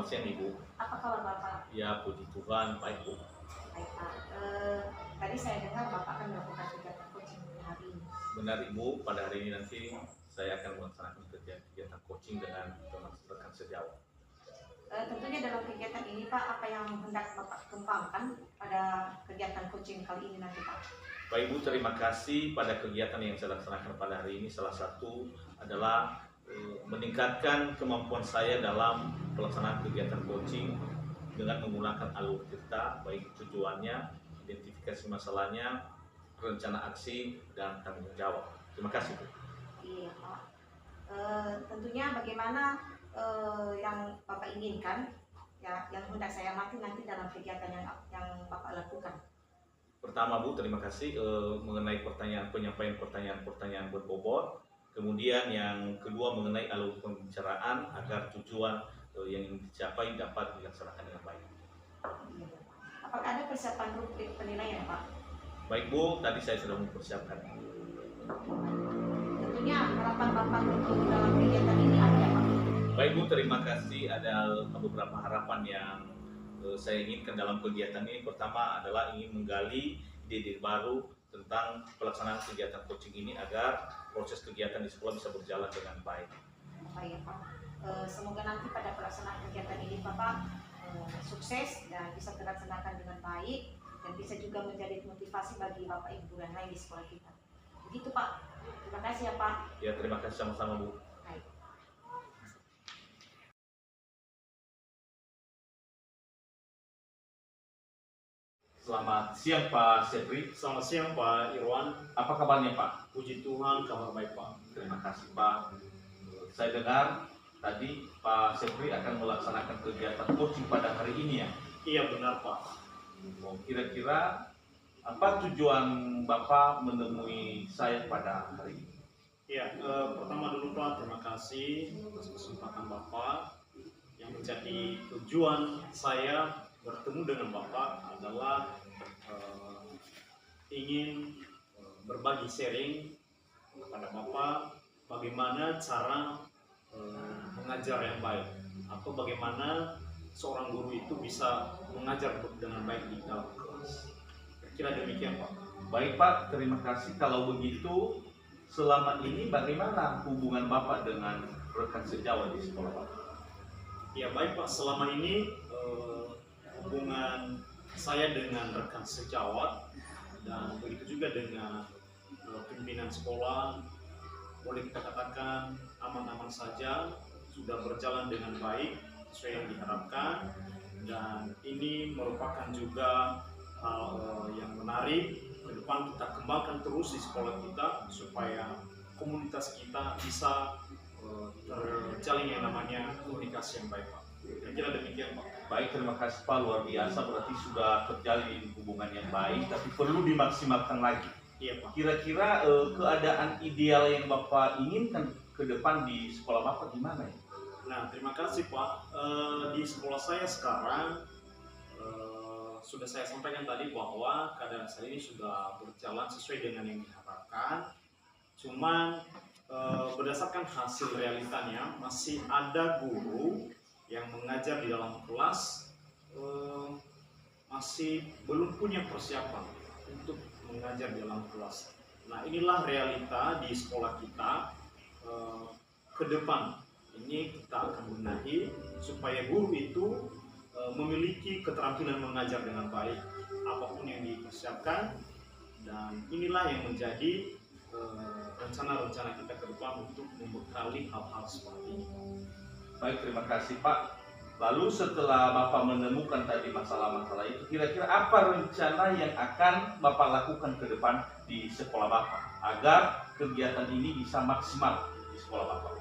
siang Ibu. Apa kabar Bapak? Ya puji Tuhan, baik Bu. Baik Pak. Tadi saya dengar Bapak akan melakukan kegiatan coaching hari ini. Benar Ibu, pada hari ini nanti saya akan melaksanakan kegiatan coaching dengan teman rekan sejawat. Tentunya dalam kegiatan ini Pak, apa yang hendak Bapak kembangkan pada kegiatan coaching kali ini nanti Pak? Baik Bu, terima kasih. Pada kegiatan yang saya laksanakan pada hari ini, salah satu adalah meningkatkan kemampuan saya dalam pelaksanaan kegiatan coaching dengan menggunakan alur cerita, baik tujuannya, identifikasi masalahnya, rencana aksi, dan tanggung jawab. Terima kasih Bu. Iya Pak. Tentunya bagaimana yang Bapak inginkan, ya, yang hendak saya amati nanti dalam kegiatan yang Bapak lakukan. Pertama Bu, terima kasih mengenai penyampaian pertanyaan berbobot. Kemudian yang kedua mengenai alur pembicaraan agar tujuan yang ingin dicapai dapat dilaksanakan dengan baik. Apakah ada persiapan rubrik penilaian Pak? Baik Bu, tadi saya sudah mempersiapkan. Tentunya harapan Bapak untuk dalam kegiatan ini apa ya Pak? Baik Bu, terima kasih. Ada beberapa harapan yang saya inginkan dalam kegiatan ini. Pertama adalah ingin menggali ide-ide baru tentang pelaksanaan kegiatan coaching ini agar proses kegiatan di sekolah bisa berjalan dengan baik. Baik Pak. Semoga nanti pada pelaksanaan kegiatan ini Bapak sukses dan bisa terlaksanakan dengan baik dan bisa juga menjadi motivasi bagi Bapak Ibu dan lain di sekolah kita. Begitu Pak. Terima kasih ya Pak. Ya, terima kasih sama-sama Bu. Baik. Selamat siang Pak Sepri. Selamat siang Pak Irwan. Apa kabarnya Pak? Puji Tuhan, kabar baik Pak. Terima kasih Pak. Saya dengar tadi Pak Sepri akan melaksanakan kegiatan coaching pada hari ini ya? Iya benar Pak. Kira-kira apa tujuan Bapak menemui saya pada hari ini? Iya, pertama dulu Pak, terima kasih atas kesempatan Bapak. Yang menjadi tujuan saya bertemu dengan Bapak adalah ingin berbagi sharing kepada Bapak bagaimana cara mengajar yang baik atau bagaimana seorang guru itu bisa mengajar dengan baik di dalam kelas. Kira demikian Pak. Baik Pak, terima kasih. Kalau begitu, selama ini bagaimana hubungan Bapak dengan rekan sejawat di sekolah Bapak? Ya baik Pak, selama ini hubungan saya dengan rekan sejawat dan begitu juga dengan pimpinan sekolah boleh kita katakan aman-aman saja, sudah berjalan dengan baik sesuai yang diharapkan, dan ini merupakan juga hal yang menarik. Ke depan kita kembangkan terus di sekolah kita supaya komunitas kita bisa terjalin yang namanya komunikasi yang baik Pak. Kira demikian Pak. Baik, terima kasih Pak, luar biasa. Berarti sudah terjalin hubungan yang baik, tapi perlu dimaksimalkan lagi. Iya Pak. Kira-kira keadaan ideal yang Bapak inginkan ke depan di sekolah Bapak gimana ya? Nah, terima kasih Pak. Di sekolah saya sekarang sudah saya sampaikan tadi bahwa keadaan saya ini sudah berjalan sesuai dengan yang diharapkan. Cuman berdasarkan hasil realitanya masih ada guru yang mengajar di dalam kelas masih belum punya persiapan untuk mengajar di dalam kelas. Nah, inilah realita di sekolah kita ke depan. Ini kita akan benahi supaya guru itu memiliki keterampilan mengajar dengan baik apapun yang dipersiapkan, dan inilah yang menjadi rencana-rencana kita ke depan untuk membekali hal-hal seperti ini. Baik, terima kasih Pak. Lalu setelah Bapak menemukan tadi masalah-masalah itu, kira-kira apa rencana yang akan Bapak lakukan ke depan di sekolah Bapak agar kegiatan ini bisa maksimal di sekolah Bapak?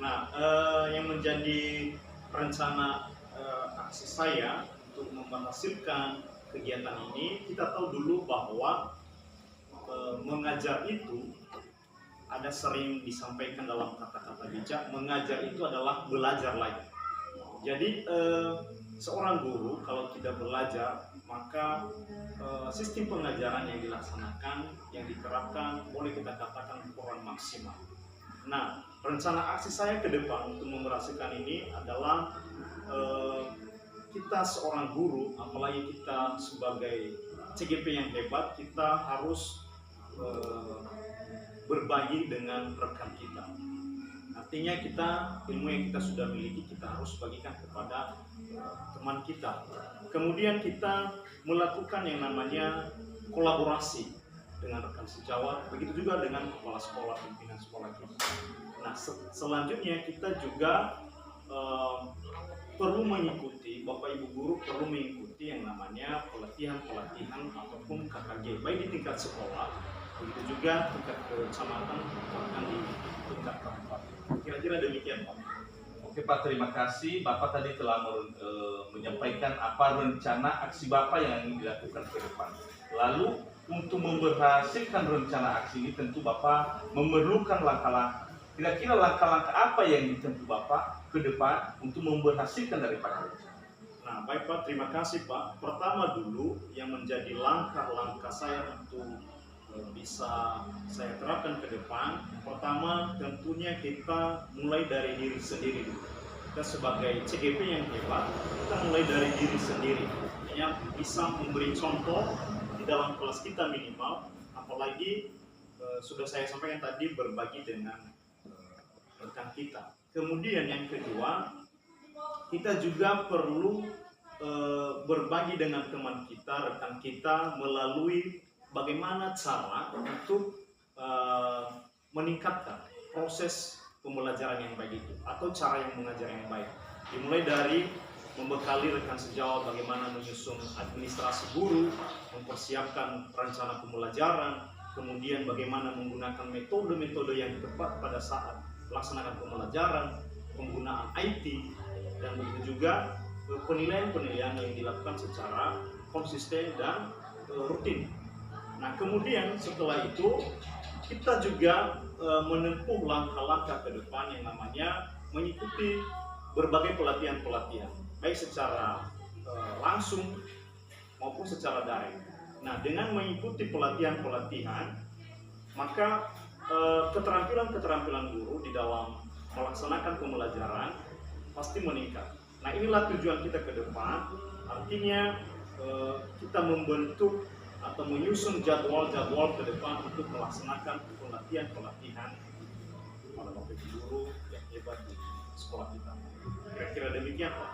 Nah, yang menjadi rencana aksi saya untuk menghasilkan kegiatan ini, kita tahu dulu bahwa mengajar itu ada sering disampaikan dalam kata-kata bijak, mengajar itu adalah belajar lagi. Jadi seorang guru kalau tidak belajar, maka sistem pengajaran yang dilaksanakan, yang diterapkan, boleh kita katakan kurang maksimal. Nah, rencana aksi saya ke depan untuk memberhasilkan ini adalah kita seorang guru, apalagi kita sebagai CGP yang hebat, kita harus berbagi dengan rekan kita. Artinya kita, ilmu yang kita sudah miliki, kita harus bagikan kepada teman kita. Kemudian kita melakukan yang namanya kolaborasi dengan rekan sejawat, begitu juga dengan kepala sekolah, pimpinan sekolah kita. Nah, selanjutnya kita juga perlu mengikuti, Bapak Ibu guru perlu mengikuti yang namanya pelatihan-pelatihan ataupun KKG, baik di tingkat sekolah, begitu juga tingkat kecamatan, bahkan di tingkat kabupaten. Kira-kira demikian, Pak. Oke Pak, terima kasih. Bapak tadi telah menyampaikan apa rencana aksi Bapak yang ingin dilakukan ke depan. Lalu untuk memberhasilkan rencana aksi ini tentu Bapak memerlukan langkah-langkah. Kira-kira langkah-langkah apa yang ditempuh Bapak ke depan untuk memberhasilkan daripada rencana? Nah, baik Pak, terima kasih Pak. Pertama dulu yang menjadi langkah-langkah saya untuk bisa saya terapkan ke depan, pertama tentunya kita mulai dari diri sendiri dulu. Kita sebagai CGP yang hebat, kita mulai dari diri sendiri, yang bisa memberi contoh di dalam kelas kita minimal, apalagi sudah saya sampaikan tadi berbagi dengan rekan kita. Kemudian yang kedua, kita juga perlu berbagi dengan teman kita, rekan kita melalui bagaimana cara untuk meningkatkan proses pembelajaran yang baik itu atau cara yang mengajar yang baik. Dimulai dari membekali rekan sejawat bagaimana menyusun administrasi guru, mempersiapkan rencana pembelajaran, kemudian bagaimana menggunakan metode-metode yang tepat pada saat melaksanakan pembelajaran, penggunaan IT, dan begitu juga penilaian-penilaian yang dilakukan secara konsisten dan rutin. Nah, kemudian setelah itu kita juga menempuh langkah-langkah ke depan yang namanya mengikuti berbagai pelatihan-pelatihan, baik secara langsung maupun secara daring. Nah, dengan mengikuti pelatihan-pelatihan, maka keterampilan-keterampilan guru di dalam melaksanakan pembelajaran pasti meningkat. Nah, inilah tujuan kita ke depan. Artinya kita membentuk atau menyusun jadwal-jadwal ke depan untuk melaksanakan pelatihan-pelatihan pada Bapak Ibu guru yang hebat di sekolah kita. Kira-kira demikian, Pak.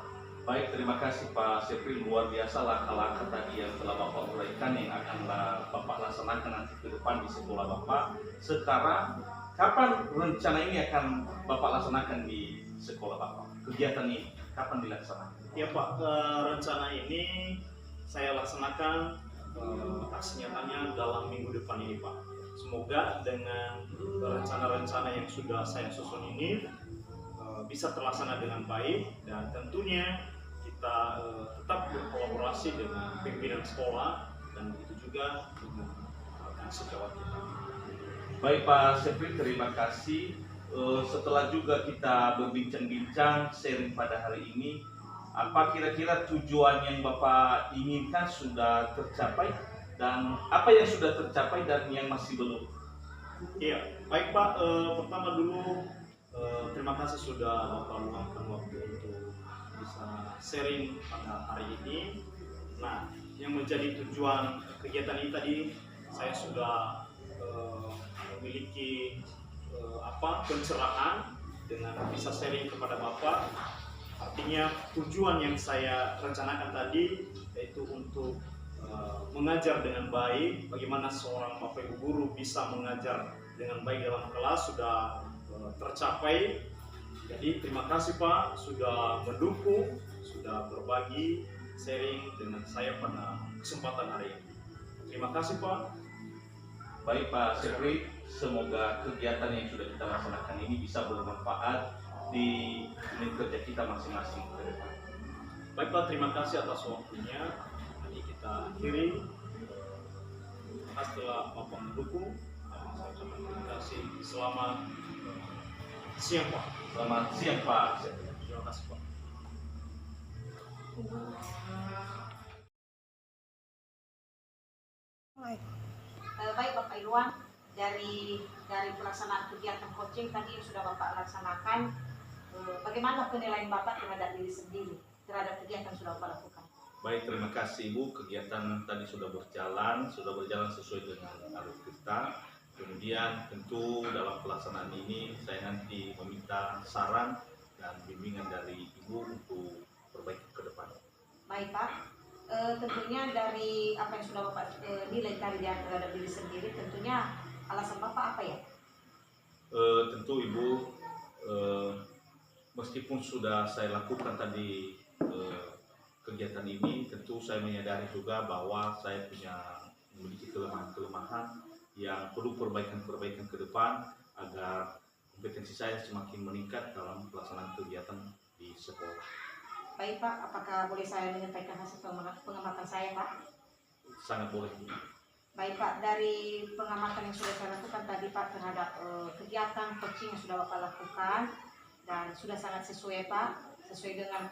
Baik, terima kasih Pak Sepri. Luar biasa langkah-langkah tadi yang telah Bapak uraikan yang akan Bapak laksanakan nanti ke depan di sekolah Bapak. Sekarang, kapan rencana ini akan Bapak laksanakan di sekolah Bapak? Kegiatan ini kapan dilaksanakan? Ya Pak, rencana ini saya laksanakan aksi nyatanya dalam minggu depan ini Pak. Semoga dengan rencana-rencana yang sudah saya susun ini bisa terlaksana dengan baik, dan tentunya kita tetap berkolaborasi dengan pimpinan sekolah dan begitu juga dengan rekan sejawat kita. Baik Pak Sepri, terima kasih. Setelah juga kita berbincang-bincang sharing pada hari ini, apa kira-kira tujuan yang Bapak inginkan sudah tercapai, dan apa yang sudah tercapai dan yang masih belum? Iya, baik Pak. Pertama dulu terima kasih sudah Bapak luangkan waktu untuk bisa sharing pada hari ini. Nah, yang menjadi tujuan kegiatan ini tadi saya sudah memiliki pencerahan dengan bisa sharing kepada Bapak. Artinya tujuan yang saya rencanakan tadi yaitu untuk mengajar dengan baik, bagaimana seorang Bapak Ibu guru bisa mengajar dengan baik dalam kelas sudah tercapai. Jadi terima kasih Pak sudah mendukung, sudah berbagi, sharing dengan saya pada kesempatan hari ini. Terima kasih Pak. Baik Pak Sepri, semoga kegiatan yang sudah kita laksanakan ini bisa bermanfaat di unit kerja kita masing-masing ke depan. Baik Pak, terima kasih atas waktunya. Nanti kita akhiri. Setelah Bapak mendukung, saya ucapkan terima kasih. Selamat siang Pak. Selamat siang Pak Sepri. Terima kasih Pak. Baik Bapak Irwan, dari pelaksanaan kegiatan coaching tadi yang sudah Bapak laksanakan, bagaimana penilaian Bapak terhadap diri sendiri? terhadap kegiatan yang sudah Bapak lakukan. Baik, terima kasih Ibu. Kegiatan tadi sudah berjalan sesuai dengan alur kita. Kemudian tentu dalam pelaksanaan ini saya nanti meminta saran dan bimbingan dari Ibu untuk perbaiki ke depan. Baik Pak, tentunya dari apa yang sudah Bapak nilai tadi terhadap diri sendiri, tentunya alasan Bapak apa ya? Tentu Ibu, meskipun sudah saya lakukan tadi kegiatan ini, tentu saya menyadari juga bahwa saya memiliki kelemahan-kelemahan yang perlu perbaikan-perbaikan ke depan agar kompetensi saya semakin meningkat dalam pelaksanaan kegiatan di sekolah. Baik Pak, apakah boleh saya menyampaikan hasil pengamatan saya Pak? Sangat boleh. Baik Pak, dari pengamatan yang sudah saya lakukan tadi Pak terhadap kegiatan coaching yang sudah Bapak lakukan, dan sudah sangat sesuai Pak, sesuai dengan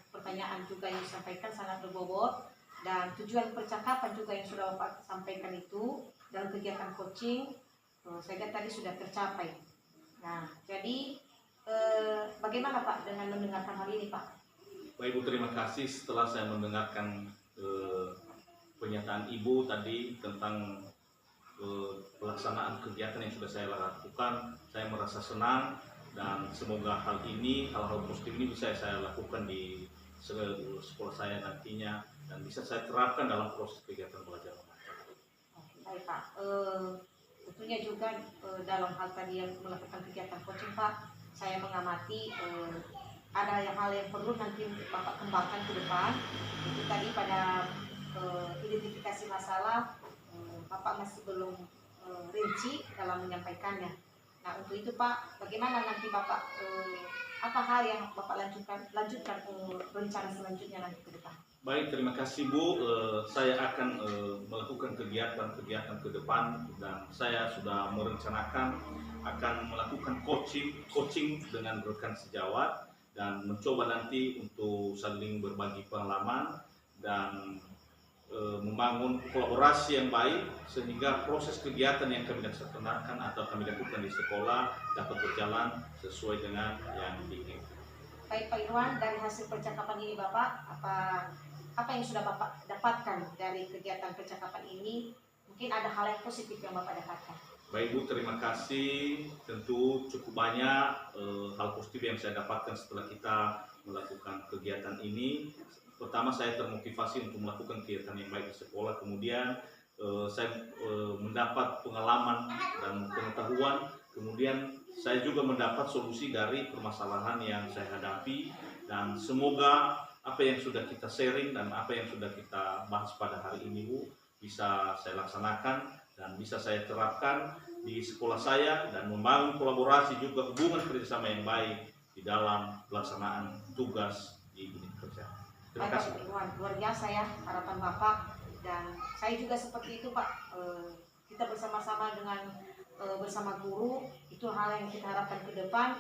pertanyaan juga yang disampaikan, sangat berbobot, dan tujuan percakapan juga yang sudah Bapak sampaikan itu dalam kegiatan coaching saya lihat tadi sudah tercapai. Nah, jadi bagaimana Pak dengan mendengarkan hal ini Pak? Baik Ibu, terima kasih. Setelah saya mendengarkan pernyataan Ibu tadi tentang pelaksanaan kegiatan yang sudah saya lakukan, saya merasa senang dan semoga hal-hal positif ini bisa saya lakukan di sekolah saya nantinya dan bisa saya terapkan dalam proses kegiatan belajar mengajar. Baik Pak, tentunya juga dalam hal tadi yang melakukan kegiatan coaching Pak, saya mengamati ada hal yang perlu nanti Bapak kembangkan ke depan. Itu tadi pada identifikasi masalah Bapak masih belum rinci dalam menyampaikannya. Nah untuk itu Pak, bagaimana nanti Bapak apa hal yang Bapak lanjutkan rencana selanjutnya nanti ke depan? Baik, terima kasih Bu. Saya akan melakukan kegiatan ke depan dan saya sudah merencanakan akan melakukan coaching dengan rekan sejawat dan mencoba nanti untuk saling berbagi pengalaman dan membangun kolaborasi yang baik sehingga proses kegiatan yang kami laksanakan atau kami lakukan di sekolah dapat berjalan sesuai dengan yang diinginkan. Baik Pak Irwan, dari hasil percakapan ini Bapak, apa yang sudah Bapak dapatkan dari kegiatan percakapan ini? Mungkin ada hal yang positif yang Bapak dapatkan. Baik Bu, terima kasih. Tentu cukup banyak hal positif yang saya dapatkan setelah kita melakukan kegiatan ini. Pertama, saya termotivasi untuk melakukan kegiatan yang baik di sekolah. Kemudian saya mendapat pengalaman dan pengetahuan. Kemudian saya juga mendapat solusi dari permasalahan yang saya hadapi. Dan semoga apa yang sudah kita sharing dan apa yang sudah kita bahas pada hari ini Bu, bisa saya laksanakan dan bisa saya terapkan di sekolah saya dan membangun kolaborasi juga hubungan kerjasama yang baik di dalam pelaksanaan tugas di unit kerja. Terima kasih. Baik Pak Irwan, luar biasa ya harapan Bapak, dan saya juga seperti itu Pak. Kita bersama-sama dengan bersama guru, itu hal yang kita harapkan ke depan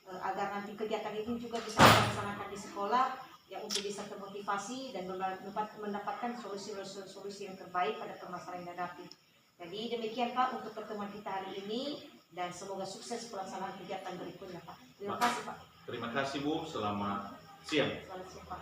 agar nanti kegiatan itu juga bisa dilaksanakan di sekolah yang untuk bisa termotivasi dan mendapatkan solusi yang terbaik pada permasalahan yang dihadapi. Jadi demikian Pak untuk pertemuan kita hari ini dan semoga sukses pelaksanaan kegiatan berikutnya Pak. Terima kasih Pak. Terima kasih Bu, selamat siang. Selamat siang Pak.